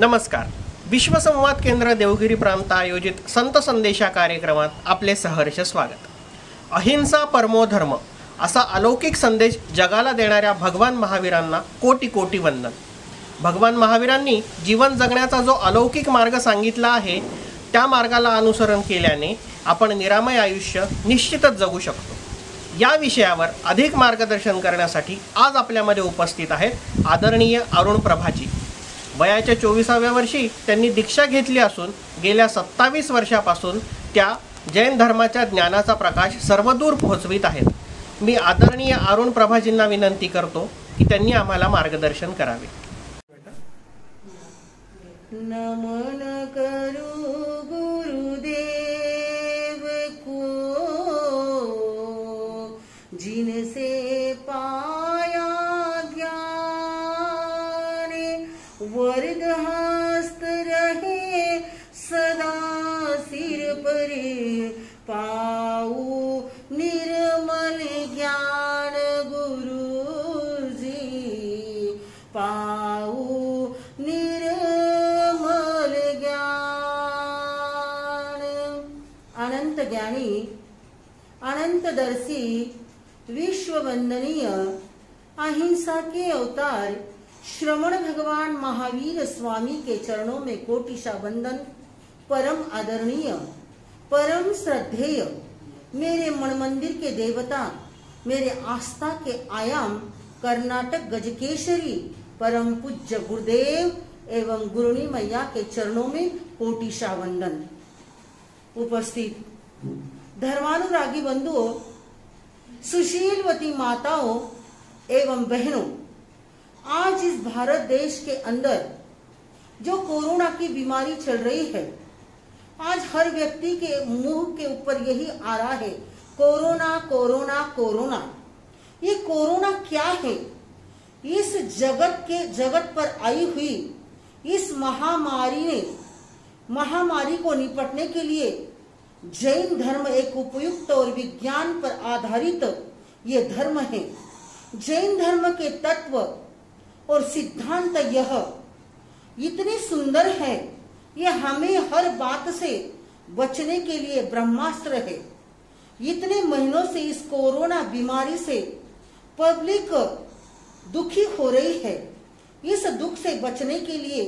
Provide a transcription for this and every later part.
नमस्कार. विश्वसंवाद केंद्र देवगिरी प्रांत आयोजित संत संदेशा कार्यक्रमात आपले सहर्ष स्वागत. अहिंसा परमो धर्म असा अलौकिक संदेश जगाला देणाऱ्या भगवान महावीरांना कोटी कोटी वंदन. भगवान महावीरांनी जीवन जगण्याचा जो अलौकिक मार्ग सांगितला आहे त्या मार्गाला अनुसरण केल्याने आपण निरामय आयुष्य निश्चितच जगू शकतो. या विषयावर अधिक मार्गदर्शन करण्यासाठी आज आपल्यामध्ये उपस्थित आहेत आदरणीय अरुण प्रभाजी. वयाच्या 24व्या वर्षी त्यांनी दीक्षा घेतली असून गेल्या 27 वर्षापासून त्या जैन धर्माच्या ज्ञानाचा प्रकाश सर्वदूर पोहोचवित आहेत. मी आदरणीय अरुण प्रभाजींना विनंती करतो की त्यांनी आम्हाला मार्गदर्शन करावे. नमन करू गुरुदेव को जिनसे पाया ज्ञान, वरद हस्त रहे सदा सिर पर, पाऊ निर्मल ज्ञान गुरुजी, पाऊ निर्मल ज्ञान. अनंत ज्ञानी, अनंतदर्शी, विश्व वंदनीय अहिंसा के अवतार श्रवण भगवान महावीर स्वामी के चरणों में कोटिशा वंदन. परम आदरणीय, परम श्रद्धेय, मेरे मन मंदिर के देवता, मेरे आस्था के आयाम कर्नाटक गजकेशरी परम पूज्य गुरुदेव एवं गुरुनी मैया के चरणों में कोटिशा वंदन. उपस्थित धर्मानुरागी बंधुओं, सुशीलवती माताओं एवं बहनों, आज इस भारत देश के अंदर जो कोरोना की बीमारी चल रही है, आज हर व्यक्ति के मुंह के ऊपर यही आ रहा है, कोरोना कोरोना कोरोना. ये कोरोना क्या है? इस जगत पर आई हुई इस महामारी को निपटने के लिए जैन धर्म एक उपयुक्त और विज्ञान पर आधारित ये धर्म है. जैन धर्म के तत्व और सिद्धांत यह इतने सुंदर है, ये हमें हर बात से बचने के लिए ब्रह्मास्त्र है. इतने महीनों से इस कोरोना बीमारी से पब्लिक दुखी हो रही है. इस दुख से बचने के लिए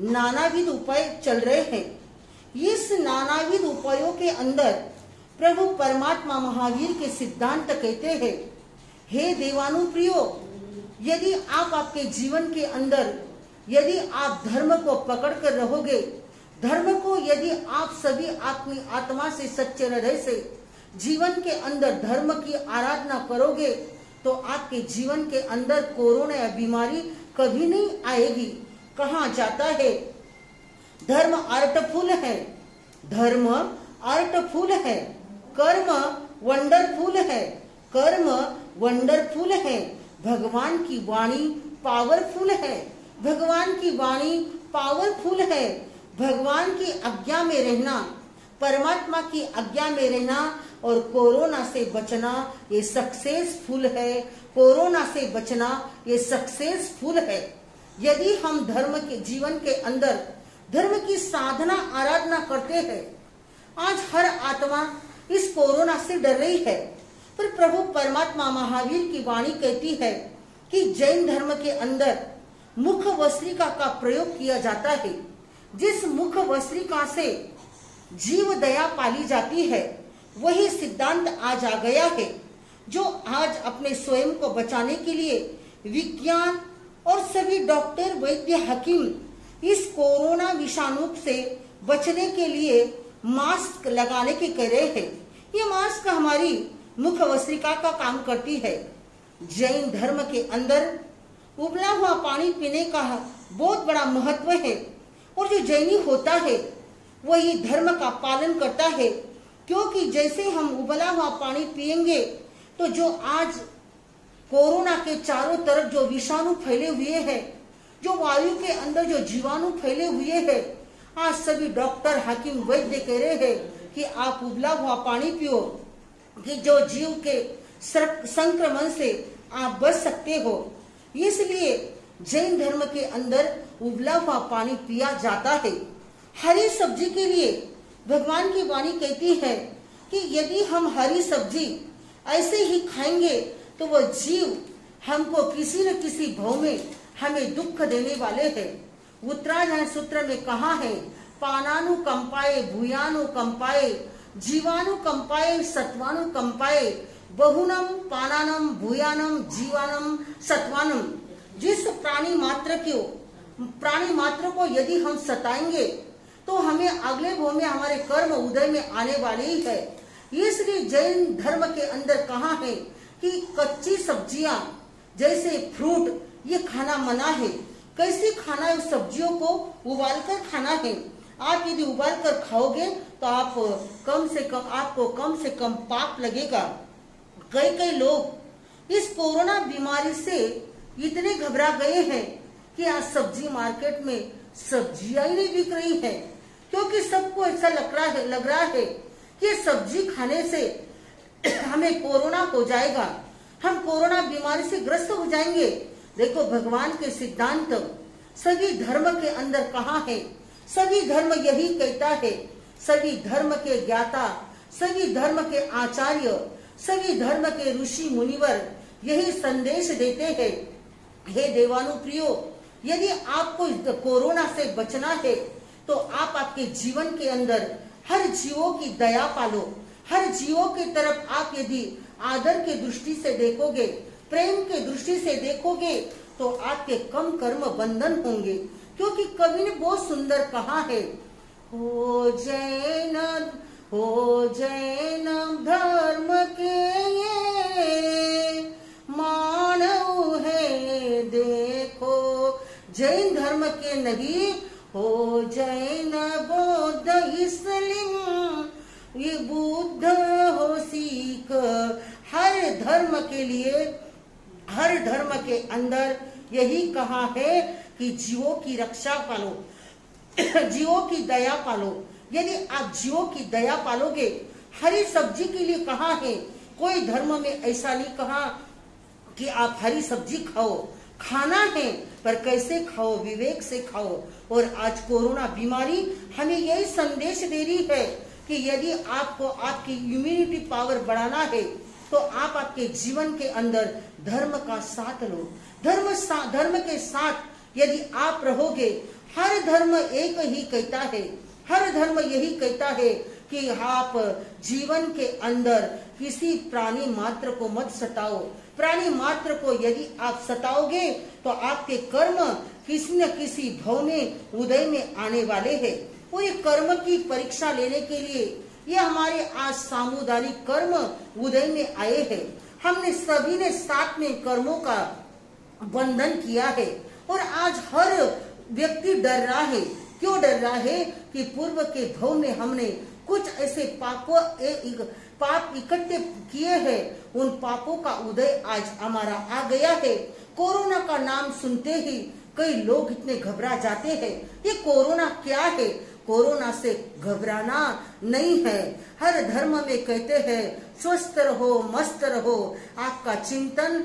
नानाविध उपाय चल रहे हैं. इस नानाविध उपायों के अंदर प्रभु परमात्मा महावीर के सिद्धांत कहते हैं, हे देवानुप्रियो, यदि आप आपके जीवन के अंदर यदि आप धर्म को पकड़ कर रहोगे, धर्म को यदि आप सभी अपनी आत्मा से सच्चे हृदय से जीवन के अंदर धर्म की आराधना करोगे, तो आपके जीवन के अंदर कोरोना या बीमारी कभी नहीं आएगी. कहा जाता है धर्म आर्टफुल है, धर्म आर्टफुल है, कर्म वंडरफुल है, कर्म वंडरफुल है, भगवान की वाणी पावरफुल है, भगवान की वाणी पावरफुल है. भगवान की आज्ञा में रहना, परमात्मा की आज्ञा में रहना और कोरोना से बचना ये सक्सेसफुल है. कोरोना से बचना ये सक्सेसफुल है. यदि हम धर्म के जीवन के अंदर धर्म की साधना आराधना करते हैं, आज हर आत्मा इस कोरोना से डर रही है, पर प्रभु परमात्मा महावीर की वाणी कहती है कि जैन धर्म के अंदर मुख वस्त्रिका का प्रयोग किया जाता है. जिस मुख वस्त्रिका से जीव दया पाली जाती है, वही सिद्धांत आज आ गया है, जो आज अपने स्वयं को बचाने के लिए विज्ञान और सभी डॉक्टर वैद्य हकीम इस कोरोना विषाणु से बचने के लिए मास्क लगाने की कह रहे हैं. ये मास्क हमारी मुख वस्त्रिका का काम करती है. जैन धर्म के अंदर उबला हुआ पानी पीने का बहुत बड़ा महत्व है, और जो जैनी होता है वही धर्म का पालन करता है, क्योंकि जैसे हम उबला हुआ पानी पिएंगे तो जो आज कोरोना के चारों तरफ जो विषाणु फैले हुए हैं, जो वायु के अंदर जो जीवाणु फैले हुए हैं, आज सभी डॉक्टर हकीम वैद्य कह रहे हैं कि आप उबला हुआ पानी पियो, कि जो जीव के संक्रमण से आप बच सकते हो. इसलिए जैन धर्म के अंदर उबला हुआ पानी पिया जाता है। हरी सब्जी के लिए भगवान की वाणी कहती है कि यदि हम हरी सब्जी ऐसे ही खाएंगे तो वह जीव हमको किसी न किसी भाव में हमें दुख देने वाले हैं। उत्तरायण सूत्र में कहा है, पानानुकंपाए भूयानुकंपाए जीवानुकंपाए सत्वानुकंपाए बहुनम पानानम भूयानम जीवानम सत्वानम। जिस प्राणी मात्र को यदि हम सताएंगे तो हमें अगले भाव में हमारे कर्म उदय में आने वाले ही है। इसलिए जैन धर्म के अंदर कहा है कि कच्ची सब्जियां जैसे फ्रूट ये खाना मना है। कैसे खाना है? उस सब्जियों को उबाल कर खाना है। आप यदि उबाल कर खाओगे तो आपको कम से कम पाप लगेगा। कई लोग इस कोरोना बीमारी से इतने घबरा गए हैं कि आज सब्जी मार्केट में सब्जियां ही नहीं बिक रही है, क्योंकि सबको ऐसा लग रहा है कि सब्जी खाने से हमें कोरोना हो जाएगा, हम कोरोना बीमारी से ग्रस्त हो जाएंगे। देखो, भगवान के सिद्धांत सभी धर्म के अंदर कहा है, सभी धर्म यही कहता है, सभी धर्म के ज्ञाता, सभी धर्म के आचार्य, सभी धर्म के ऋषि मुनिवर यही संदेश देते हैं। हे देवानुप्रियो, यदि आपको कोरोना से बचना है तो आप आपके जीवन के अंदर हर जीवों की दया पालो। हर जीवों की तरफ आप यदि आदर के दृष्टि से देखोगे, प्रेम के दृष्टि से देखोगे तो आपके कम कर्म बंधन होंगे। क्योंकि कवि ने बहुत सुंदर कहा है, हो जैन धर्म के ये मानव है देखो। जैन धर्म के नहीं, हो जैन बौद्ध इस्लाम ये बुद्ध हो सिख। हर धर्म के लिए, हर धर्म के अंदर यही कहा है कि जीवों की रक्षा पालो, जीवों की दया पालो। यदि आप जीवों की दया पालोगे, हरी सब्जी के लिए कहा है, कोई धर्म में ऐसा नहीं कहा कि आप हरी सब्जी खाओ। खाना है पर कैसे खाओ, विवेक से खाओ। और आज कोरोना बीमारी हमें यही संदेश दे रही है कि यदि आपको आपकी इम्यूनिटी पावर बढ़ाना है तो आप आपके जीवन के अंदर धर्म का साथ लो। धर्म के साथ यदि आप रहोगे, हर धर्म एक ही कहता है, हर धर्म यही कहता है कि आप जीवन के अंदर किसी प्राणी मात्र को मत सताओ। प्राणी मात्र को यदि आप सताओगे तो आपके कर्म किसी न किसी भव में उदय में आने वाले हैं। और ये कर्म की परीक्षा लेने के लिए ये हमारे आज सामुदायिक कर्म उदय में आए हैं। हमने सभी ने साथ में कर्मों का बंधन किया है और आज हर व्यक्ति डर रहा है। क्यों डर रहा है? कि पूर्व के भव में हमने कुछ ऐसे पाप इकट्ठे किए हैं, उन पापों का उदय आज हमारा आ गया है। कोरोना का नाम सुनते ही कई लोग इतने घबरा जाते हैं। ये कोरोना क्या है? कोरोना से घबराना नहीं है। हर धर्म में कहते हैं स्वस्थ रहो, मस्त रहो। आपका चिंतन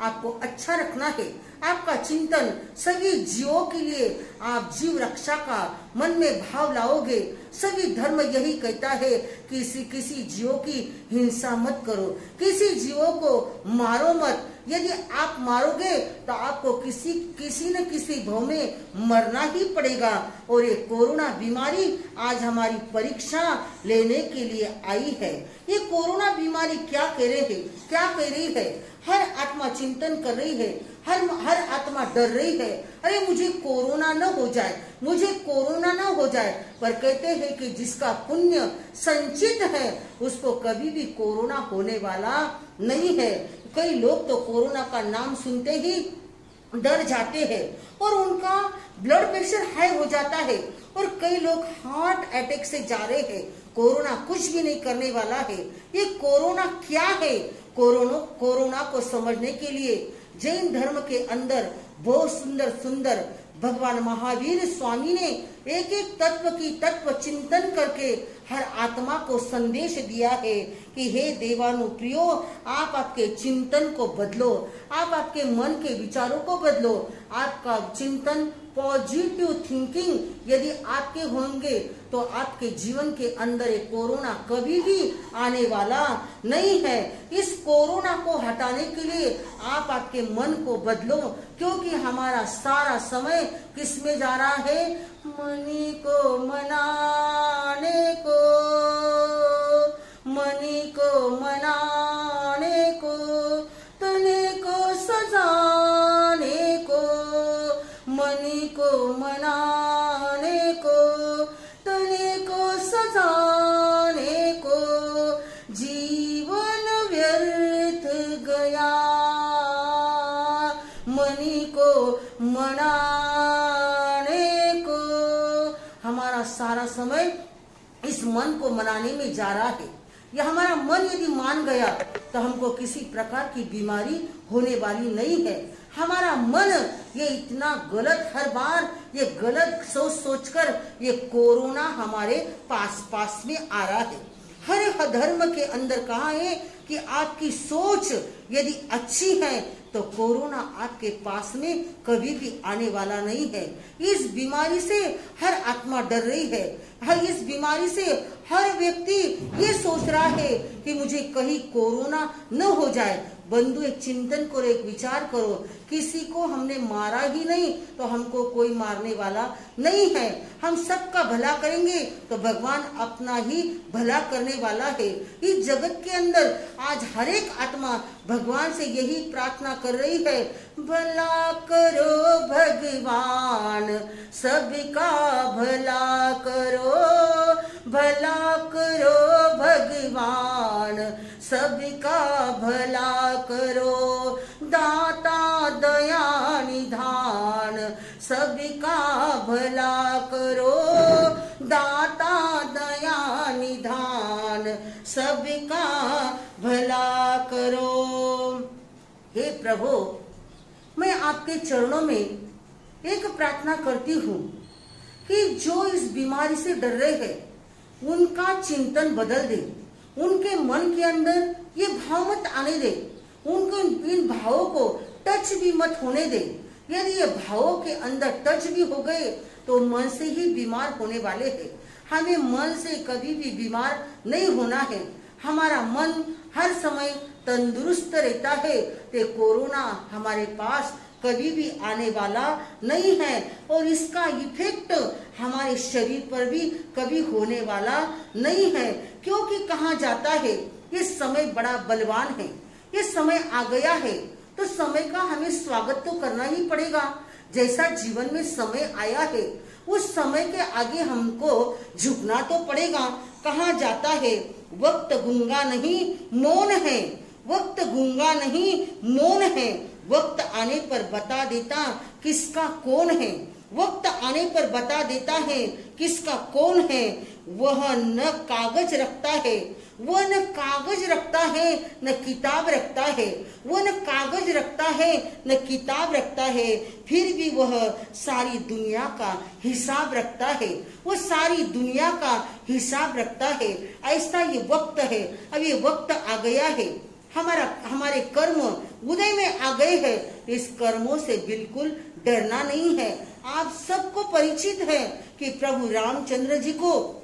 आपको अच्छा रखना है। आपका चिंतन सभी जीवों के लिए आप जीव रक्षा का मन में भाव लाओगे। सभी धर्म यही कहता है कि किसी जीवों की हिंसा मत करो, किसी जीवों को मारो मत। यदि आप मारोगे तो आपको किसी न किसी भाव में मरना ही पड़ेगा। और ये कोरोना बीमारी आज हमारी परीक्षा लेने के लिए आई है। ये कोरोना बीमारी क्या कह रही है? हर आत्मा चिंतन कर रही है, हर आत्मा डर रही है, अरे मुझे कोरोना न हो जाए, मुझे कोरोना न हो जाए। पर कहते हैं कि जिसका पुण्य संचित है उसको कभी भी कोरोना होने वाला नहीं है। कई लोग तो कोरोना का नाम सुनते ही डर जाते हैं और उनका ब्लड प्रेशर हाई हो जाता है और कई लोग हार्ट अटैक से जा रहे हैं। कोरोना कुछ भी नहीं करने वाला है। ये कोरोना क्या है? कोरोना को समझने के लिए जैन धर्म के अंदर बहुत सुंदर भगवान महावीर स्वामी ने एक एक तत्व की तत्व चिंतन करके हर आत्मा को संदेश दिया है कि हे देवानुप्रियो, आप आपके चिंतन को बदलो, आप आपके मन के विचारों को बदलो। आपका चिंतन पॉजिटिव थिंकिंग यदि आपके होंगे तो आपके जीवन के अंदर एक कोरोना कभी भी आने वाला नहीं है। इस कोरोना को हटाने के लिए आप आपके मन को बदलो, क्योंकि हमारा सारा समय किस में जा रहा है? मनी को मनाने को, मनी को मनाने को, तने को सजाने को, मनी को मनाने को, तने को सजाने को, जीवन व्यर्थ गया मनी को मनाने को। हमारा सारा समय इस मन को मनाने में जा रहा है। यह हमारा मन यदि मान गया तो हमको किसी प्रकार की बीमारी होने वाली नहीं है। हमारा मन ये इतना गलत, हर बार ये गलत सोच सोचकर ये कोरोना हमारे पास में आ रहा है। हर धर्म के अंदर कहा है कि आपकी सोच यदि अच्छी है तो कोरोना आपके पास में कभी भी आने वाला नहीं है। इस बीमारी से हर आत्मा डर रही है। इस बीमारी से हर व्यक्ति ये सोच रहा है कि मुझे कहीं कोरोना न हो जाए। बंधु, एक चिंतन करो, एक विचार करो, किसी को हमने मारा ही नहीं तो हमको कोई मारने वाला नहीं है। हम सबका भला करेंगे तो भगवान अपना ही भला करने वाला है। इस जगत के अंदर आज हर एक आत्मा भगवान से यही प्रार्थना कर रही है, भला करो भगवान, सबका भला करो, भला करो भगवान, सबका भला करो, दाता दया निधान, सबका भला करो, दाता दया निधान, सबका भला करो। हे प्रभु, मैं आपके चरणों में एक प्रार्थना करती हूँ कि जो इस बीमारी से डर रहे हैं उनका चिंतन बदल दे, उनके मन के अंदर ये भाव मत आने दे, उनको इन भावों को टच भी मत होने दे। यदि ये भावों के अंदर टच भी हो गए तो मन से ही बीमार होने वाले हैं। हमें मन से कभी भी बीमार नहीं होना है। हमारा मन हर समय तंदुरुस्त रहता है तो कोरोना हमारे पास कभी भी आने वाला नहीं है और इसका इफेक्ट हमारे शरीर पर भी कभी होने वाला नहीं है। क्योंकि कहा जाता है ये समय बड़ा बलवान है, ये समय आ गया है तो समय का हमें स्वागत तो करना ही पड़ेगा। जैसा जीवन में समय आया है उस समय के आगे हमको झुकना तो पड़ेगा। कहा जाता है वक्त गूंगा नहीं मौन है, वक्त गूंगा नहीं मौन है, वक्त आने पर बता देता किसका कौन है, वक्त आने पर बता देता है किसका कौन है। वह न कागज रखता है, वह न कागज रखता है न किताब रखता है, वह न कागज रखता है न किताब रखता है, फिर भी वह सारी दुनिया का हिसाब रखता है, वो सारी दुनिया का हिसाब रखता है। ऐसा ये वक्त है। अब ये वक्त आ गया है, हमारे कर्म उदय में आ गए हैं। इस कर्मों से बिल्कुल डरना नहीं है। आप सबको परिचित है कि प्रभु रामचंद्र जी को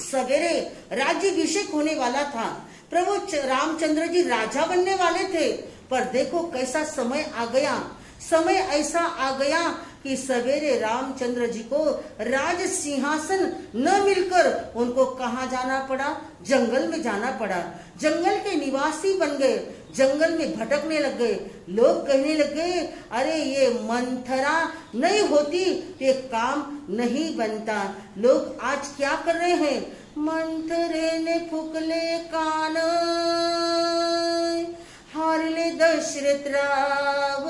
सवेरे राज्याभिषेक होने वाला था। प्रभु रामचंद्र जी राजा बनने वाले थे, पर देखो कैसा समय आ गया। समय ऐसा आ गया कि सवेरे रामचंद्र जी को राज सिंहासन न मिलकर उनको कहाँ जाना पड़ा? जंगल में जाना पड़ा। जंगल के निवासी बन गए, जंगल में भटकने लग गए। लोग कहने लगे अरे ये मंथरा नहीं होती ये काम नहीं बनता। लोग आज क्या कर रहे हैं? मंथरे ने फुकले कान हारले दशरथ राव,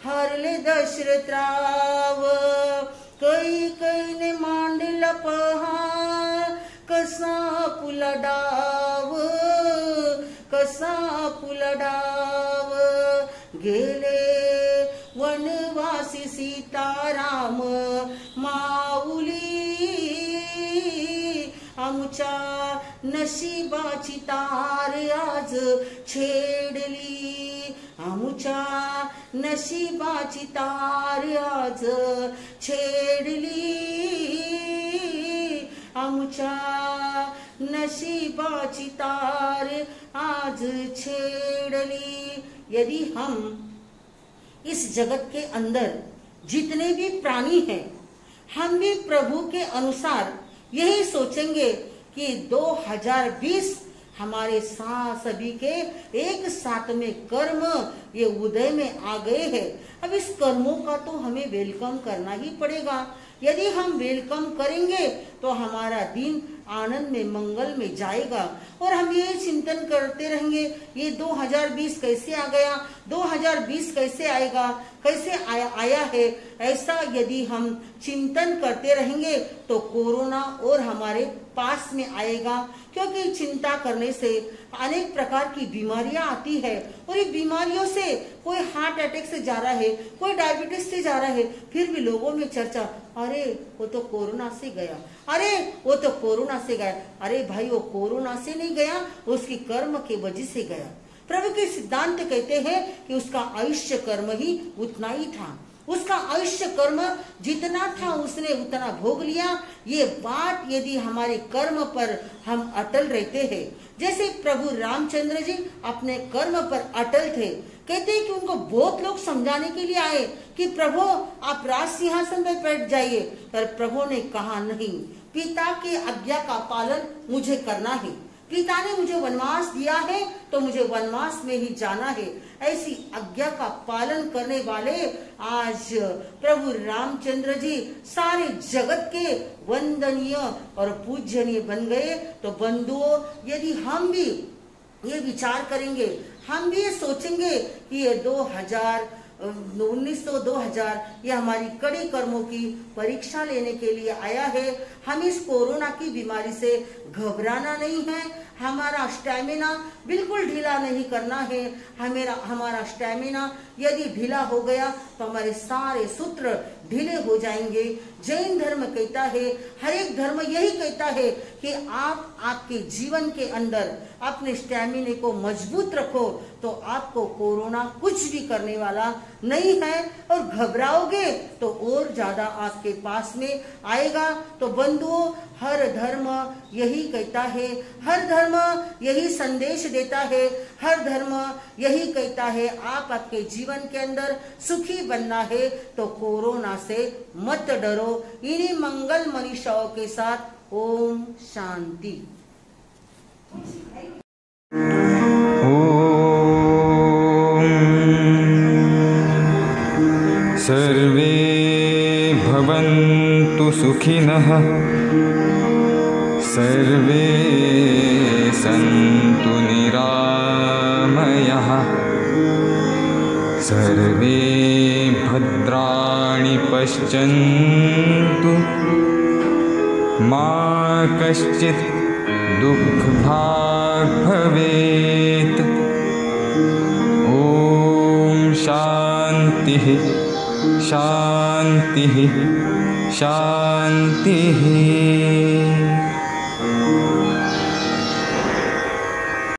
हारले दशरथ राव, कई कई ने मांडला पहा, कसा पुला डाव, कसा पुला डाव, गेले वनवासी सीताराम, माऊली आमच्या नशिबाची तार आज छेडली, आमच्या नशिबाची तार आज छेडली, आमच्या नशिबाची तार आज छेडली। यदि हम इस जगत के अंदर जितने भी प्राणी हैं, हम भी प्रभु के अनुसार यही सोचेंगे कि 2020 हमारे सभी के एक साथ में कर्म ये उदय में आ गए हैं। अब इस कर्मों का तो हमें वेलकम करना ही पड़ेगा। यदि हम वेलकम करेंगे तो हमारा दिन आनंद में मंगल में जाएगा। और हम ये चिंतन करते रहेंगे ये 2020 कैसे आ गया, 2020 कैसे आएगा, कैसे आया है, ऐसा यदि हम चिंतन करते रहेंगे तो कोरोना और हमारे पास में आएगा। क्योंकि चिंता करने से अनेक प्रकार की बीमारियां आती है और ये बीमारियों से कोई हार्ट अटैक से जा रहा है, कोई डायबिटीज से जा रहा है, फिर भी लोगों में चर्चा, अरे वो तो कोरोना से गया, अरे वो तो कोरोना से गया। अरे भाई वो कोरोना से नहीं गया, उसकी कर्म के वजह से गया। प्रभु के सिद्धांत कहते हैं कि उसका आयुष्य कर्म ही उतना ही था, उसका आयुष्य कर्म जितना था उसने उतना भोग लिया। ये बात यदि हमारे कर्म पर हम अटल रहते हैं, जैसे प्रभु रामचंद्र जी अपने कर्म पर अटल थे, कहते हैं कि उनको बहुत लोग समझाने के लिए आए कि प्रभु आप राज सिंहासन पर बैठ जाइए, पर प्रभु ने कहा नहीं, पिता की आज्ञा का पालन मुझे करना है, पिता ने मुझे वनवास दिया है तो मुझे वनवास में ही जाना है। ऐसी आज्ञा का पालन करने वाले आज प्रभु रामचंद्र जी सारे जगत के वंदनीय और पूजनीय बन गए। तो बंधुओं, यदि हम भी ये विचार करेंगे, हम भी ये सोचेंगे कि ये 2019 ये हमारी कड़ी कर्मों की परीक्षा लेने के लिए आया है। हम इस कोरोना की बीमारी से घबराना नहीं है, हमारा स्टैमिना बिल्कुल ढीला नहीं करना है। हमारा स्टैमिना यदि ढीला हो गया तो हमारे सारे सूत्र ढीले हो जाएंगे। जैन धर्म कहता है, हर एक धर्म यही कहता है कि आप आपके जीवन के अंदर अपने स्टैमिना को मजबूत रखो तो आपको कोरोना कुछ भी करने वाला नहीं है। और घबराओगे तो और ज्यादा आपके पास में आएगा। तो बंधुओं, हर धर्म यही कहता है, हर धर्म यही संदेश देता है, हर धर्म यही कहता है आप आपके जीवन के अंदर सुखी बनना है तो कोरोना से मत डरो। इन्हीं मंगल मनीषाओं के साथ ओम शांति। सर्वे भवन्तु सुखिनः, सर्वे सन्तु निरामयाः, सर्वे भद्राणि पश्यन्तु, मा कश्चित् दुःखभाग् भवेत्। ॐ शान्तिः शान्तिः शान्तिः।